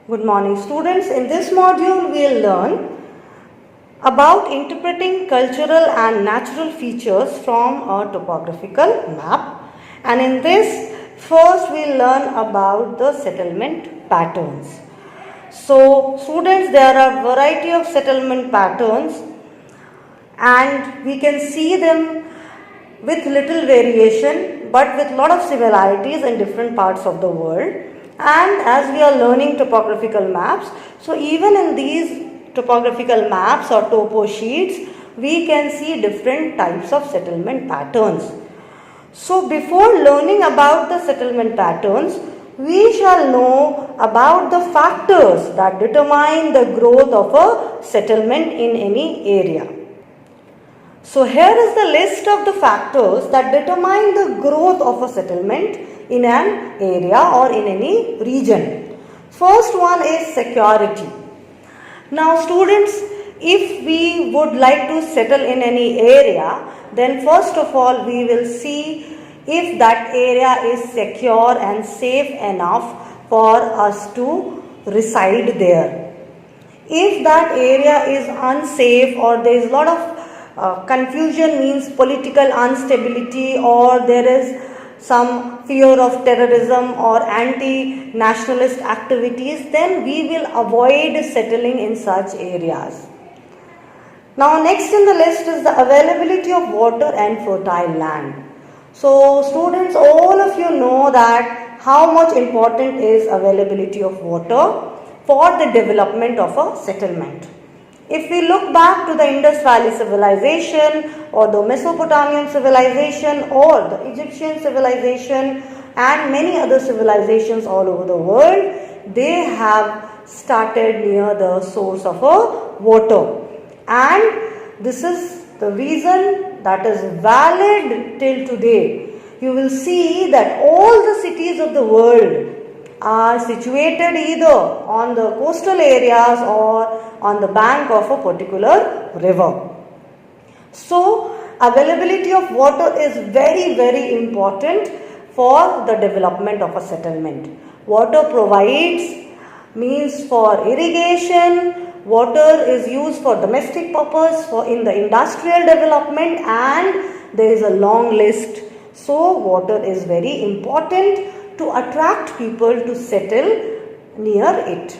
Good morning, students. In this module, we will learn about interpreting cultural and natural features from a topographical map. And in this, first we will learn about the settlement patterns. So, students, there are variety of settlement patterns and we can see them with little variation but with lot of similarities in different parts of the world. And as we are learning topographical maps, so even in these topographical maps or topo sheets, we can see different types of settlement patterns. So before learning about the settlement patterns, we shall know about the factors that determine the growth of a settlement in any area. So here is the list of the factors that determine the growth of a settlement in an area or in any region. First one is security. Now students, if we would like to settle in any area, then first of all we will see if that area is secure and safe enough for us to reside there. If that area is unsafe or there is a lot of confusion, means political instability, or there is some fear of terrorism or anti-nationalist activities, then we will avoid settling in such areas. Now next in the list is the availability of water and fertile land. So students, all of you know that how much important is availability of water for the development of a settlement. If we look back to the Indus Valley civilization or the Mesopotamian civilization or the Egyptian civilization and many other civilizations all over the world, they have started near the source of water. And this is the reason that is valid till today. You will see that all the cities of the world are situated either on the coastal areas or on the bank of a particular river. So, availability of water is very, very important for the development of a settlement. Water provides means for irrigation, water is used for domestic purpose, for in the industrial development, and there is a long list. So, water is very important to attract people to settle near it.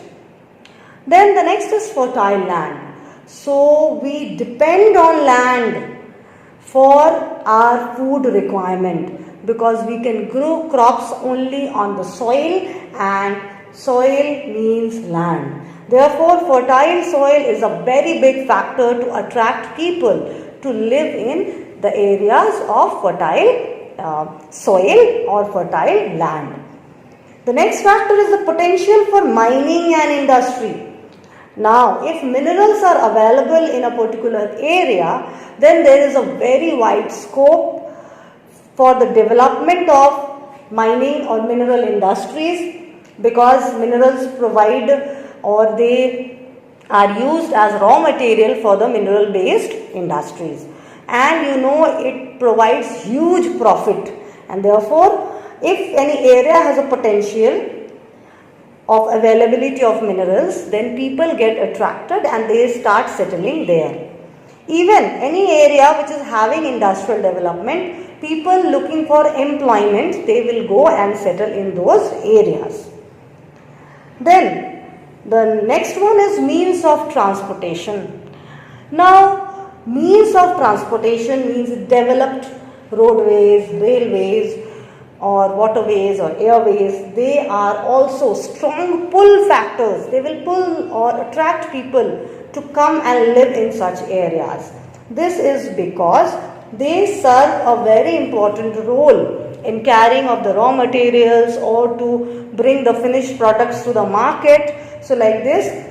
Then the next is fertile land. So we depend on land for our food requirement because we can grow crops only on the soil, and soil means land. Therefore, fertile soil is a very big factor to attract people to live in the areas of fertile soil or fertile land. The next factor is the potential for mining and industry. Now, if minerals are available in a particular area, then there is a very wide scope for the development of mining or mineral industries, because minerals provide or they are used as raw material for the mineral based industries. And you know, it provides huge profit, and therefore if any area has a potential of availability of minerals, then people get attracted and they start settling there. Even any area which is having industrial development, people looking for employment, they will go and settle in those areas. Then the next one is means of transportation. Now, means of transportation means developed roadways, railways or waterways or airways. They are also strong pull factors. They will pull or attract people to come and live in such areas. This is because they serve a very important role in carrying of the raw materials or to bring the finished products to the market. So like this,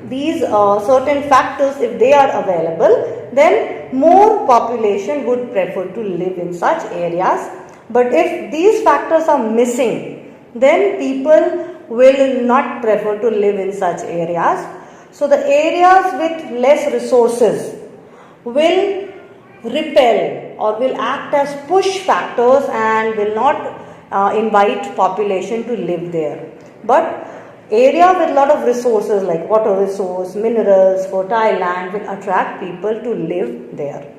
these certain factors, if they are available, then more population would prefer to live in such areas. But if these factors are missing, then people will not prefer to live in such areas. So the areas with less resources will repel or will act as push factors and will not invite population to live there. But Area with lot of resources like water resource, minerals, fertile land will attract people to live there.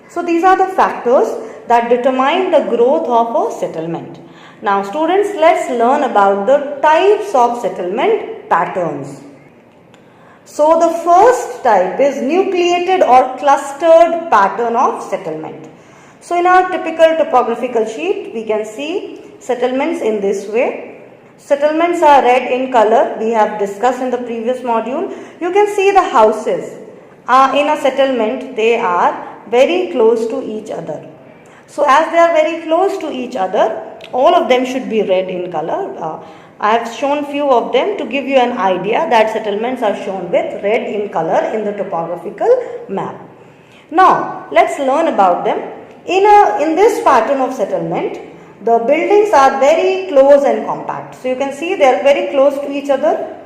So these are the factors that determine the growth of a settlement. Now students, let's learn about the types of settlement patterns. So the first type is nucleated or clustered pattern of settlement. So in our typical topographical sheet, we can see settlements in this way. Settlements are red in color. We have discussed in the previous module. You can see the houses in a settlement. They are very close to each other. So as they are very close to each other, all of them should be red in color. I have shown few of them to give you an idea that settlements are shown with red in color in the topographical map. Now let's learn about them. In this pattern of settlement, the buildings are very close and compact. So you can see they are very close to each other.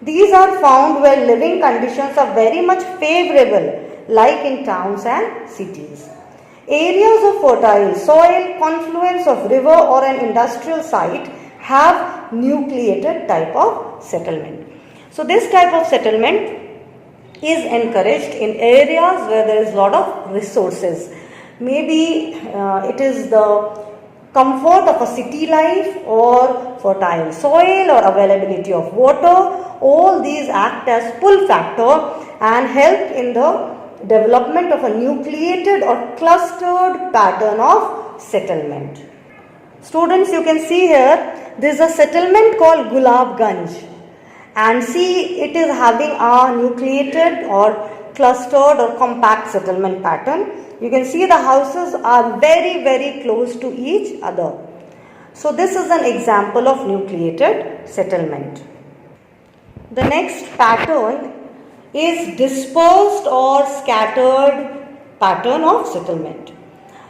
These are found where living conditions are very much favorable, like in towns and cities. Areas of fertile soil, confluence of river or an industrial site have nucleated type of settlement. So this type of settlement is encouraged in areas where there is lot of resources. Maybe it is the comfort of a city life or fertile soil or availability of water. All these act as pull factor and help in the development of a nucleated or clustered pattern of settlement. Students, you can see here, there is a settlement called Gulabganj, and see it is having a nucleated or clustered or compact settlement pattern. You can see the houses are very close to each other. So this is an example of nucleated settlement. The next pattern is dispersed or scattered pattern of settlement.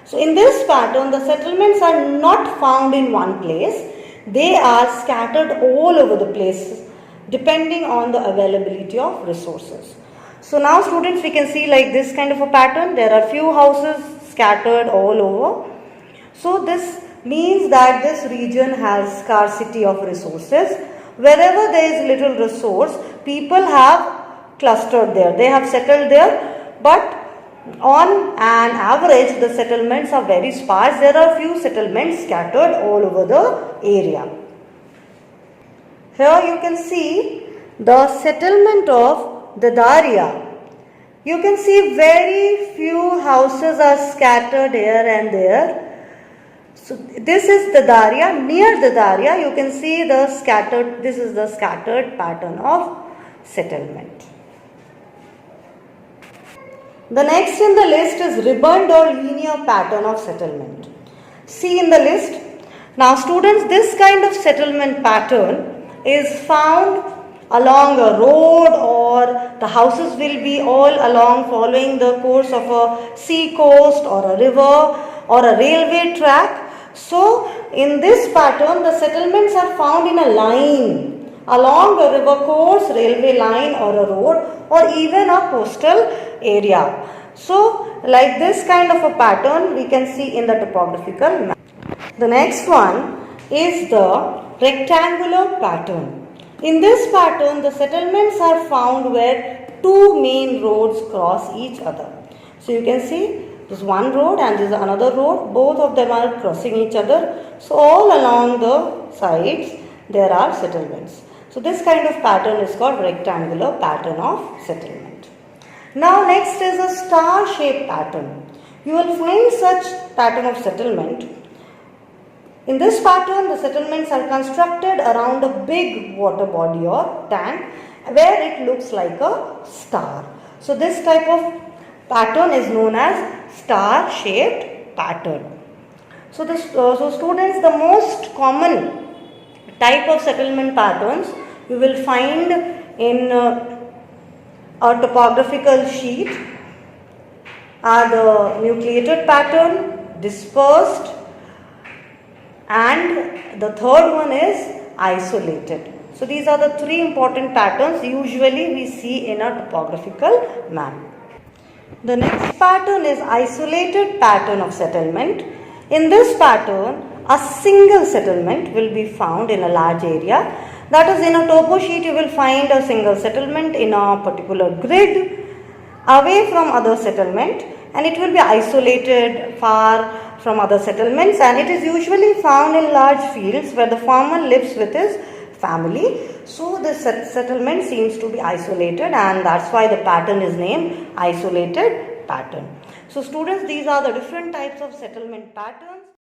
So in this pattern, the settlements are not found in one place. They are scattered all over the place depending on the availability of resources. So now students, we can see like this kind of a pattern. There are few houses scattered all over. So this means that this region has scarcity of resources. Wherever there is little resource, people have clustered there. They have settled there, but on an average, the settlements are very sparse. There are few settlements scattered all over the area. Here you can see the settlement of Dadaria. You can see very few houses are scattered here and there. So this is Dadaria. Near Dadaria, you can see the scattered. This is the scattered pattern of settlement. The next in the list is ribboned or linear pattern of settlement. See in the list. Now students, this kind of settlement pattern is found along a road, or the houses will be all along following the course of a sea coast or a river or a railway track. So in this pattern, the settlements are found in a line along a river course, railway line or a road, or even a coastal area. So like this kind of a pattern we can see in the topographical map. The next one is the rectangular pattern. In this pattern, the settlements are found where two main roads cross each other. So you can see this one road and this is another road. Both of them are crossing each other. So all along the sides there are settlements. So this kind of pattern is called rectangular pattern of settlement. Now next is a star-shaped pattern. You will find such pattern of settlement. In this pattern, the settlements are constructed around a big water body or tank where it looks like a star. So this type of pattern is known as star-shaped pattern. So students, the most common type of settlement patterns you will find in a topographical sheet are the nucleated pattern, dispersed, and the third one is isolated. So these are the three important patterns usually we see in a topographical map. The next pattern is isolated pattern of settlement. In this pattern, a single settlement will be found in a large area That is, in a topo sheet you will find a single settlement in a particular grid away from other settlement, and it will be isolated far from other settlements, and it is usually found in large fields where the farmer lives with his family. So this settlement seems to be isolated, and that's why the pattern is named isolated pattern. So students, these are the different types of settlement patterns.